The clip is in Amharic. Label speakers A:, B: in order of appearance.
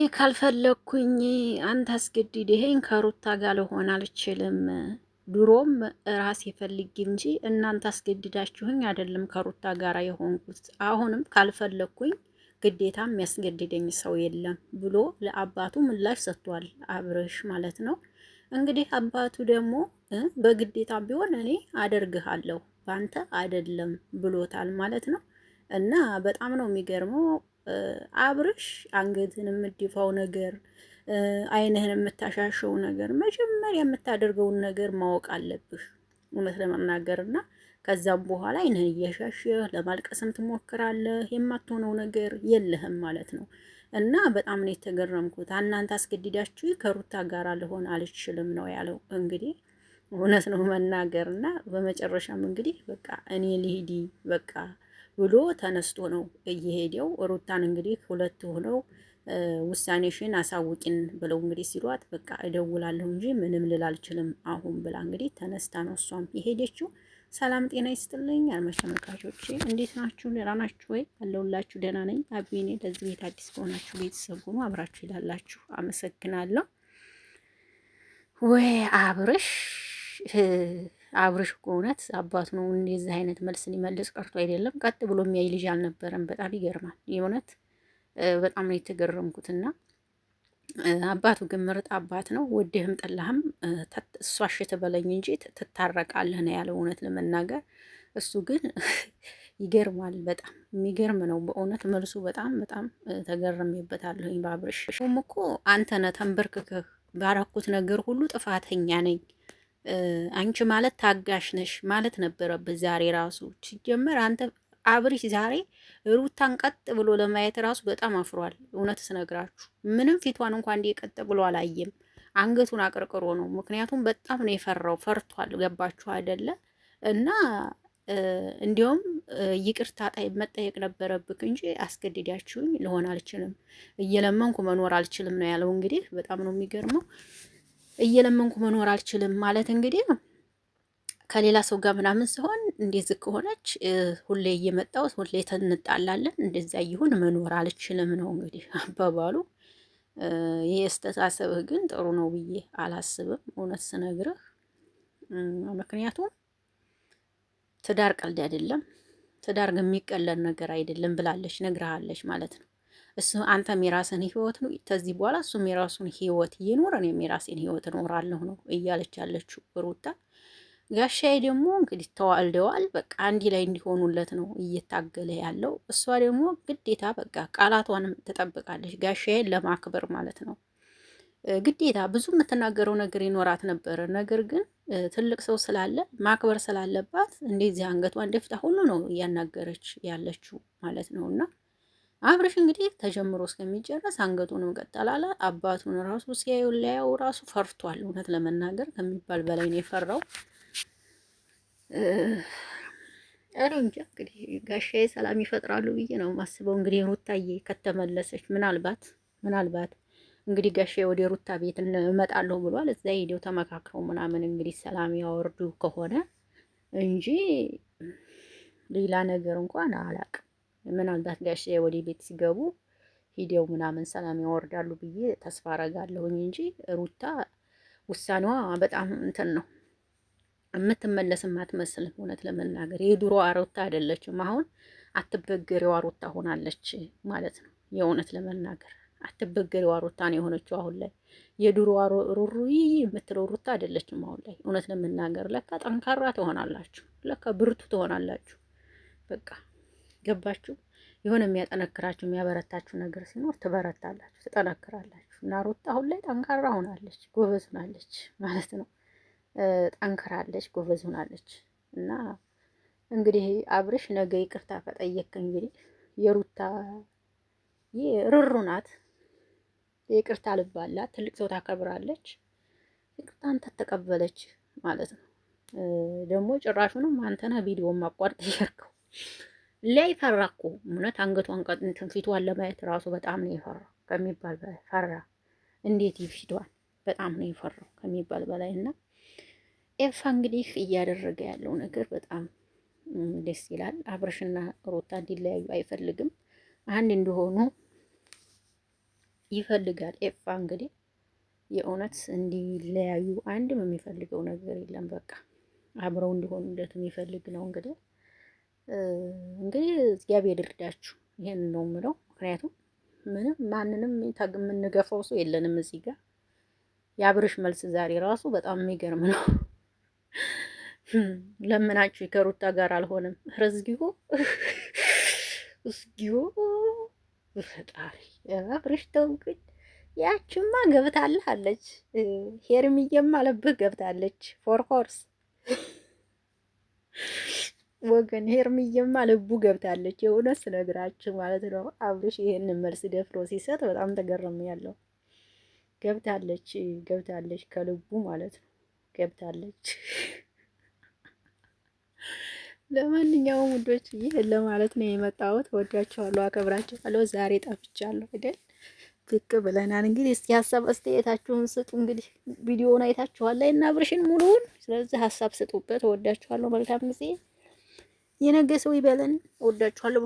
A: ካልፈለኩኝ አንተ አስገድደኸኝ ከሩታ ጋር ልሆን አልችልም። ድሮም ራሴ ፈልጌ እንጂ እናንተ አስገድዳችሁኝ አይደለም ከሩታ ጋር የሆንኩት። አሁንም ካልፈለኩኝ ግዴታ የሚያስገድደኝ ሰው የለም ብሎ ለአባቱ ምላሽ ሰጥቷል፣ አብርሽ ማለት ነው። እንግዲህ አባቱ ደግሞ በግዴታ ቢሆን እኔ አደርግሃለሁ ባንተ አይደለም ብሎታል ማለት ነው። እና በጣም ነው የሚገርመው። አብርሽ አንገትን የምትደፋው ነገር፣ አይንህን የምታሻሸው ነገር፣ መጀመሪያ የምታደርገውን ነገር ማወቅ አለብህ እውነት ለመናገር እና ከዛም በኋላ አይንህን እያሻሸህ ለማልቀስም ትሞክራለህ። የማትሆነው ነገር የለህም ማለት ነው። እና በጣም ነው የተገረምኩት። እናንተ አስገድዳችሁ ከሩታ ጋር ልሆን አልችልም ነው ያለው። እንግዲህ እውነት ነው መናገር እና በመጨረሻም እንግዲህ በቃ እኔ ልሂድ በቃ ብሎ ተነስቶ ነው እየሄደው። ሩታን እንግዲህ ሁለት ሆነው ውሳኔሽን አሳውቂን ብለው እንግዲህ ሲሏት በቃ እደውላለሁ እንጂ ምንም ልል አልችልም አሁን ብላ እንግዲህ ተነስታ ነው እሷም የሄደችው። ሰላም ጤና ይስጥልኝ አድማጭ ተመልካቾቼ፣ እንዴት ናችሁ? ደህና ናችሁ ወይ? አለሁላችሁ። ደህና ነኝ። አቢኔ ለዚህ ቤት አዲስ ከሆናችሁ ቤተሰብ ሆኑ አብራችሁ ይላላችሁ። አመሰግናለሁ። ወይ አብርሽ አብርሽ እኮ እውነት አባቱ ነው እንደዚህ አይነት መልስ ሊመልስ ቀርቶ አይደለም ቀጥ ብሎ የሚያይ ልጅ አልነበረም። በጣም ይገርማል። የእውነት በጣም ነው የተገረምኩትና አባቱ ግን ምርጥ አባት ነው። ወደህም ጠላህም እሷ እሺ ትበለኝ እንጂ ትታረቃለህ ነው ያለው። እውነት ለመናገር እሱ ግን ይገርማል። በጣም የሚገርም ነው በእውነት መልሱ። በጣም በጣም ተገርሜበታለሁኝ በአብርሽ። እኮ አንተ ነህ ተንበርክከህ ባረኩት ነገር ሁሉ ጥፋተኛ ነኝ አንቺ ማለት ታጋሽ ነሽ ማለት ነበረበት። ዛሬ ራሱ ሲጀመር አንተ አብርሽ ዛሬ ሩታን ቀጥ ብሎ ለማየት ራሱ በጣም አፍሯል። እውነት ስነግራችሁ ምንም ፊቷን እንኳን እንዲህ ቀጥ ብሎ አላየም። አንገቱን አቅርቅሮ ነው። ምክንያቱም በጣም ነው የፈራው፣ ፈርቷል። ገባችሁ አይደለ? እና እንዲያውም ይቅርታ መጠየቅ ነበረብክ እንጂ አስገድዳችሁኝ ልሆን አልችልም፣ እየለመንኩ መኖር አልችልም ነው ያለው። እንግዲህ በጣም ነው የሚገርመው። እየለመንኩ መኖር አልችልም ማለት እንግዲህ ከሌላ ሰው ጋር ምናምን ሲሆን እንደዚህ ከሆነች ሁሌ እየመጣው ሁሌ እንጣላለን፣ እንደዛ ይሁን መኖር አልችልም ነው እንግዲህ አባባሉ። ይሄ አስተሳሰብህ ግን ጥሩ ነው ብዬ አላስብም እውነት ስነግርህ። ምክንያቱም ትዳር ቀልድ አይደለም፣ ትዳር ግን የሚቀለል ነገር አይደለም ብላለች ነግረሃለች ማለት ነው። እሱ አንተም የራስን ህይወት ነው ከዚህ በኋላ እሱም የራሱን ህይወት እየኖረ እኔም የራሴን ህይወት እኖራለሁ ነው እያለች ያለችው ሩታ። ጋሻዬ ደግሞ እንግዲህ ተዋልደዋል። በቃ አንድ ላይ እንዲሆኑለት ነው እየታገለ ያለው። እሷ ደግሞ ግዴታ በቃ ቃላቷንም ትጠብቃለች ጋሻዬን ለማክበር ማለት ነው። ግዴታ ብዙ የምትናገረው ነገር ይኖራት ነበረ። ነገር ግን ትልቅ ሰው ስላለ ማክበር ስላለባት እንደዚህ አንገቷን ደፍታ ሁሉ ነው እያናገረች ያለችው ማለት ነው። እና አብርሽ እንግዲህ ተጀምሮ እስከሚጨረስ አንገቱንም ቀጥ አላለ። አባቱን ራሱ ሲያዩ ሊያየው ራሱ ፈርቷል። እውነት ለመናገር ከሚባል በላይ ነው የፈራው። እኔ እንጃ እንግዲህ ጋሻዬ ሰላም ይፈጥራሉ ብዬ ነው ማስበው። እንግዲህ ሩታዬ ከተመለሰች ምናልባት እንግዲህ ጋሻዬ ወደ ሩታ ቤት እመጣለሁ ብሏል። እዛ ሄደው ተመካክረው ምናምን እንግዲህ ሰላም ያወርዱ ከሆነ እንጂ ሌላ ነገር እንኳን አላቅም። ምናልባት ጋሻዬ ወደ ቤት ሲገቡ ሂደው ምናምን ሰላም ያወርዳሉ ብዬ ተስፋ አረጋለሁኝ እንጂ ሩታ ውሳኔዋ በጣም እንትን ነው። የምትመለስም አትመስልም። እውነት ለመናገር የድሮ ሩታ አይደለችም። አሁን አትበገሬዋ ሩታ ሆናለች ማለት ነው። የእውነት ለመናገር አትበገሬዋ ሩታ ነው የሆነችው አሁን ላይ። የድሮ ሩሩይ የምትለው ሩታ አይደለችም አሁን ላይ። እውነት ለመናገር ለካ ጠንካራ ትሆናላችሁ፣ ለካ ብርቱ ትሆናላችሁ። በቃ ገባችሁ? የሆነ የሚያጠነክራችሁ የሚያበረታችሁ ነገር ሲኖር ትበረታላችሁ፣ ትጠነክራላችሁ። እና ሩታ አሁን ላይ ጠንካራ ሆናለች፣ ጎበዝ ሆናለች ማለት ነው። ጠንክራለች፣ ጎበዝ ሆናለች። እና እንግዲህ አብርሽ ነገ ይቅርታ ከጠየቅ እንግዲህ የሩታ ርሩ ናት፣ የይቅርታ ልብ አላት፣ ትልቅ ሰው ታከብራለች። ይቅርታን ተቀበለች ማለት ነው። ደግሞ ጭራሹንም አንተና ቪዲዮ ማቋርጥ ያርከው ላይ ፈራኩ። እውነት አንገቷን እንትን ፊቷን ለማየት ራሱ በጣም ነው የፈራው ከሚባል በላይ ፈራ። እንዴት ይፊቷን በጣም ነው የፈራው ከሚባል በላይ። እና ኤፋ እንግዲህ እያደረገ ያለው ነገር በጣም ደስ ይላል። አብርሽና ሩታ እንዲለያዩ አይፈልግም፣ አንድ እንደሆኑ ይፈልጋል። ኤፋ እንግዲህ የእውነት እንዲለያዩ አንድም የሚፈልገው ነገር የለም። በቃ አብረው እንዲሆኑለት የሚፈልግ ነው። እንግዲህ እግዚአብሔር ይርዳችሁ። ይሄን ነው የምለው። ምክንያቱም ምንም ማንንም የምንገፋው ሰው የለንም እዚህ ጋር። የአብርሽ መልስ ዛሬ ራሱ በጣም የሚገርም ነው። ለምናችሁ ከሩታ ጋር አልሆነም። ረዝጊሁ እስጊሁ ፈጣሪ አብርሽ ተው ግን። ያችማ ገብታለህ አለች። ሄርሚዬማ ልብህ ገብታለች። ፎርኮርስ ወገን ሄርሚዬማ ልቡ ገብታለች። የእውነት ስነግራችሁ ማለት ነው። አብርሽ ይሄንን መልስ ደፍሮ ሲሰጥ በጣም ተገረም ያለው ገብታለች ከልቡ ማለት ነው። ገብታለች። ለማንኛውም ውዶች ይህን ለማለት ነው የመጣሁት። ወዳችኋለሁ፣ አከብራችኋለሁ። ዛሬ ጠፍቻለሁ አይደል? ብቅ ብለናል። እንግዲህ እስኪ ሀሳብ አስተያየታችሁን ስጡ። እንግዲህ ቪዲዮውን አይታችኋል ላይ እና አብርሽን ሙሉውን፣ ስለዚህ ሀሳብ ስጡበት። ወዳችኋለሁ። መልካም ጊዜ። የነገ ሰው ይበለን። ወዳችኋለሁ።